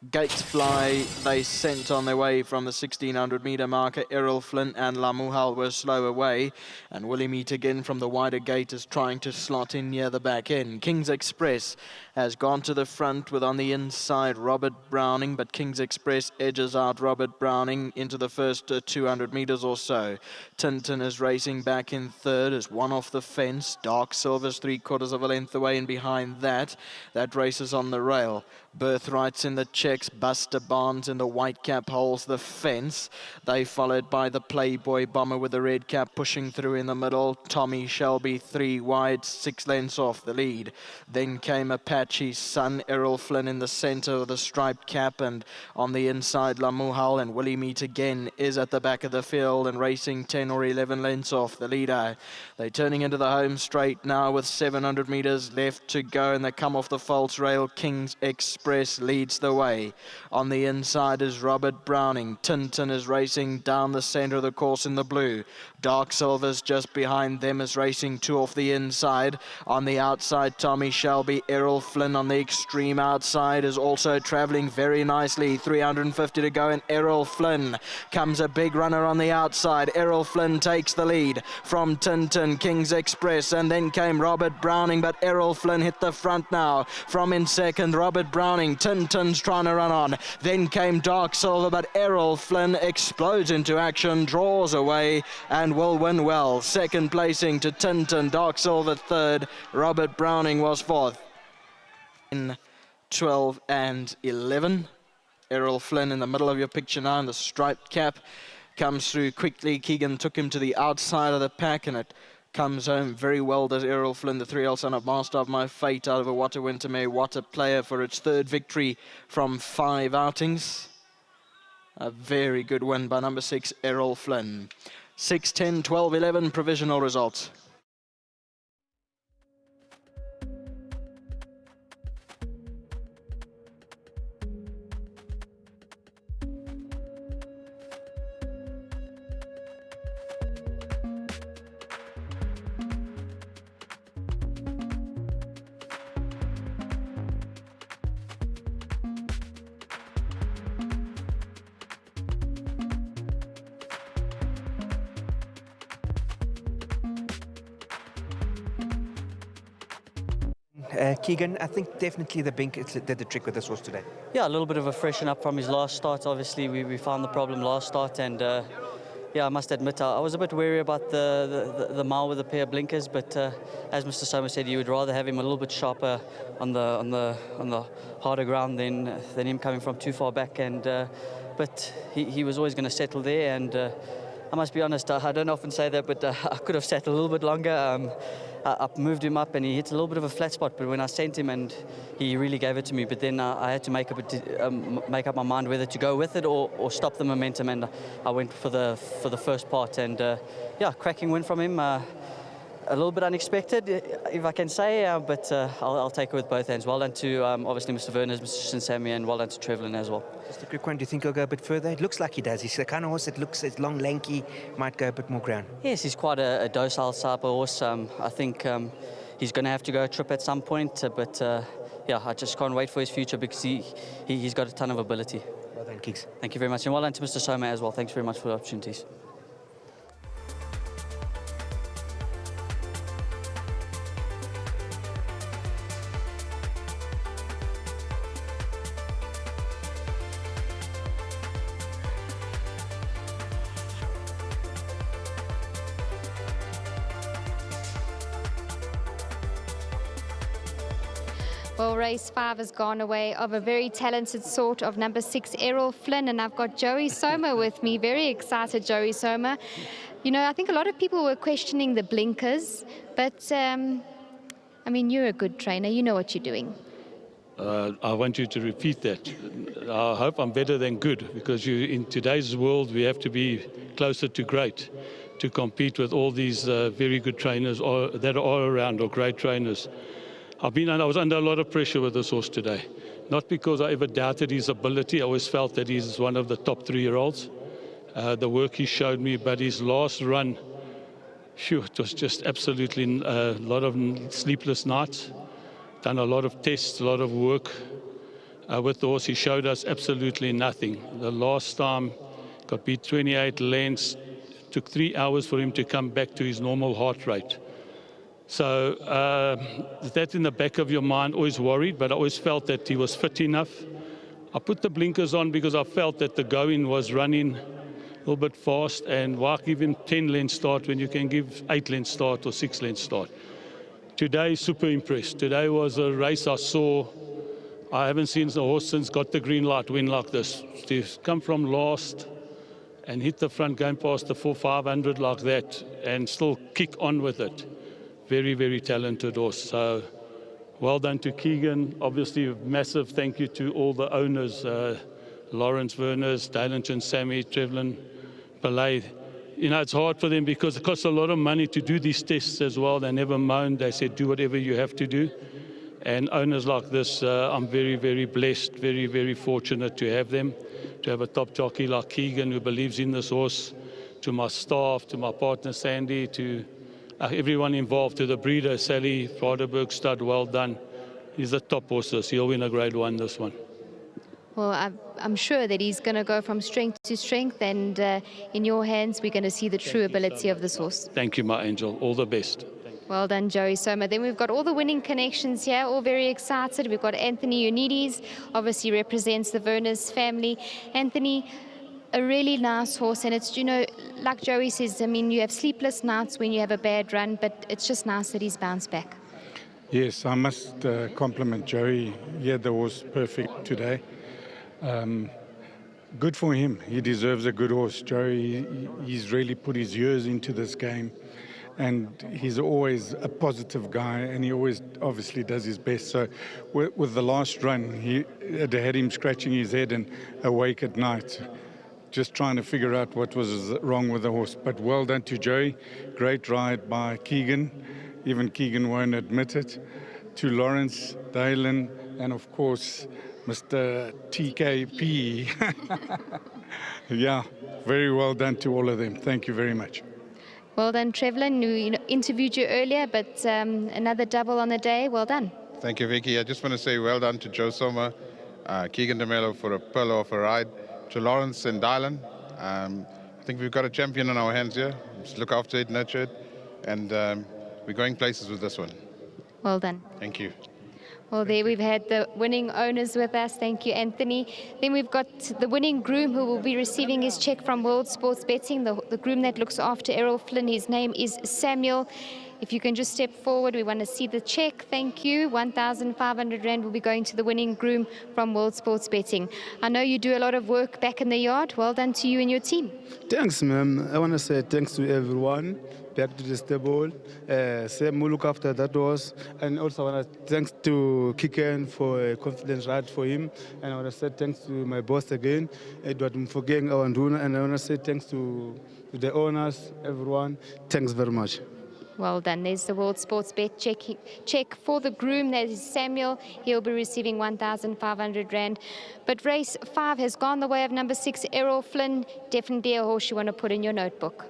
Gates fly, they sent on their way from the 1600-metre marker. Errol, Flynn and Lamuhal were slow away, and Willie Meet again from the wider gate is trying to slot in near the back end. King's Express has gone to the front with on the inside Robert Browning, but King's Express edges out Robert Browning into the first 200 metres or so. Tintin is racing back in third, is one off the fence. Dark Silver's 3/4 of a length away, and behind that race is on the rail. Birthright's in the checks, Buster Barnes in the white cap holds the fence. They followed by the Playboy Bomber with the red cap pushing through in the middle. Tommy Shelby 3 wide, 6 lengths off the lead. Then came Apache's son, Errol Flynn in the centre of the striped cap, and on the inside Lamuhal, and Willie Meet again is at the back of the field and racing 10 or 11 lengths off the leader. They're turning into the home straight now with 700 metres left to go, and they come off the false rail. King's Express leads the way. On the inside is Robert Browning. Tintin is racing down the centre of the course in the blue. Dark Silver's just behind them, is racing 2 off the inside. On the outside, Tommy Shelby. Errol Flynn on the extreme outside is also travelling very nicely. 350 to go, and Errol Flynn comes a big runner on the outside. Errol Flynn takes the lead from Tintin, King's Express, and then came Robert Browning, but Errol Flynn hit the front now. From in second, Robert Browning. Tintin's trying to run on. Then came Dark Silver, but Errol Flynn explodes into action, draws away, and will win well. Second placing to Tintin, Dark Silver third, Robert Browning was fourth. In 12 and 11. Errol Flynn in the middle of your picture now in the striped cap. Comes through quickly. Keegan took him to the outside of the pack, and it comes home very well, does Errol Flynn, the 3L son of Master of My Fate, out of a What a Wintermere What a Player for its third victory from 5 outings. A very good win by number 6, Errol Flynn. 6, 10, 12, 11 provisional results. Keegan, I think definitely the Bink did the trick with this horse today. Yeah, a little bit of a freshen up from his last start. Obviously, we found the problem last start, and yeah, I must admit I was a bit wary about the mile with a pair of blinkers. But as Mr. Sommer said, you would rather have him a little bit sharper on the harder ground than him coming from too far back. And but he was always going to settle there. And I must be honest, I don't often say that, but I could have sat a little bit longer. I moved him up and he hit a little bit of a flat spot, but when I sent him, and he really gave it to me, but then I had to make up my mind whether to go with it or stop the momentum, and I went for the first part. And yeah, cracking win from him. A little bit unexpected, if I can say, but I'll take it with both hands. Well done to obviously Mr. Verner's, Mr. Shinsamy, and well done to Trevlin as well. Just a quick one, do you think he'll go a bit further? It looks like he does. He's the kind of horse that looks as long, lanky, might go a bit more ground. Yes, he's quite a docile type of horse. I think he's going to have to go a trip at some point, but yeah, I just can't wait for his future because he's got a ton of ability. Well done, Keeks. Thank you very much, and well done to Mr. Soma as well. Thanks very much for the opportunities. Well, race 5 has gone away of a very talented sort of number 6, Errol Flynn, and I've got Joey Soma with me. Very excited, Joey Soma. You know, I think a lot of people were questioning the blinkers, but I mean, you're a good trainer. You know what you're doing. I want you to repeat that. I hope I'm better than good, because in today's world we have to be closer to great to compete with all these very good trainers that are around, or great trainers. I was under a lot of pressure with this horse today. Not because I ever doubted his ability. I always felt that he's one of the top 3-year-olds. The work he showed me, but his last run, phew, it was just absolutely a lot of sleepless nights. Done a lot of tests, a lot of work. with the horse. He showed us absolutely nothing. The last time got beat 28 lengths. Took 3 hours for him to come back to his normal heart rate. So that in the back of your mind, always worried, but I always felt that he was fit enough. I put the blinkers on because I felt that the going was running a little bit fast, and why give him 10 length start when you can give 8 length start or 6 length start. Today, super impressed. Today was a race I saw. I haven't seen the horse since got the green light win like this. To come from last and hit the front going past the 4-500 like that and still kick on with it. Very, very talented horse. So well done to Keegan. Obviously, a massive thank you to all the owners, Lawrence Werners, Dalenton, Sammy, Trevlin, Belay. You know, it's hard for them because it costs a lot of money to do these tests as well. They never moaned. They said, do whatever you have to do. And owners like this, I'm very, very blessed, very, very fortunate to have them, to have a top jockey like Keegan who believes in this horse, to my staff, to my partner Sandy, to everyone involved, to the breeder, Sally, Fraderberg stud, well done. He's the top horses. He'll win a grade 1 this one. Well, I'm sure that he's going to go from strength to strength, and in your hands, we're going to see the true ability of this horse. Thank you, my angel. All the best. Well done, Joey Soma. Then we've got all the winning connections here, all very excited. We've got Anthony Unides, obviously represents the Werners family. Anthony, a really nice horse, and it's, you know, like Joey says, I mean, you have sleepless nights when you have a bad run, but it's just nice that he's bounced back. Yes, I must compliment Joey. He had the horse perfect today. Good for him. He deserves a good horse. Joey, he's really put his years into this game. And he's always a positive guy, and he always obviously does his best. So with the last run, he had him scratching his head and awake at night, just trying to figure out what was wrong with the horse. But well done to Joey. Great ride by Keegan. Even Keegan won't admit it. To Lawrence, Dalen, and of course, Mr. TKP. Yeah, very well done to all of them. Thank you very much. Well done, Trevlin. We interviewed you earlier, but another double on the day. Well done. Thank you, Vicky. I just want to say well done to Joe Soma, Keegan DeMello for a pearl of a ride, to Lawrence and Dylan. I think we've got a champion on our hands here. Just look after it, nurture it, and we're going places with this one. Well done. Thank you. Well, there we've had the winning owners with us. Thank you, Anthony. Then we've got the winning groom who will be receiving his check from World Sports Betting, the groom that looks after Errol Flynn. His name is Samuel. If you can just step forward, we want to see the check. Thank you. 1,500 Rand will be going to the winning groom from World Sports Betting. I know you do a lot of work back in the yard. Well done to you and your team. Thanks, ma'am. I want to say thanks to everyone. Back to the stable. Sam will look after that horse. And also I want to thanks to Kiken for a confidence ride for him. And I want to say thanks to my boss again, Edward Mfogeng Awanduna. And I want to say thanks to the owners, everyone. Thanks very much. Well done. There's the World Sports Bet check for the groom. That is Samuel. He'll be receiving 1,500 Rand. But race 5 has gone the way of number 6, Errol Flynn. Definitely a horse you want to put in your notebook.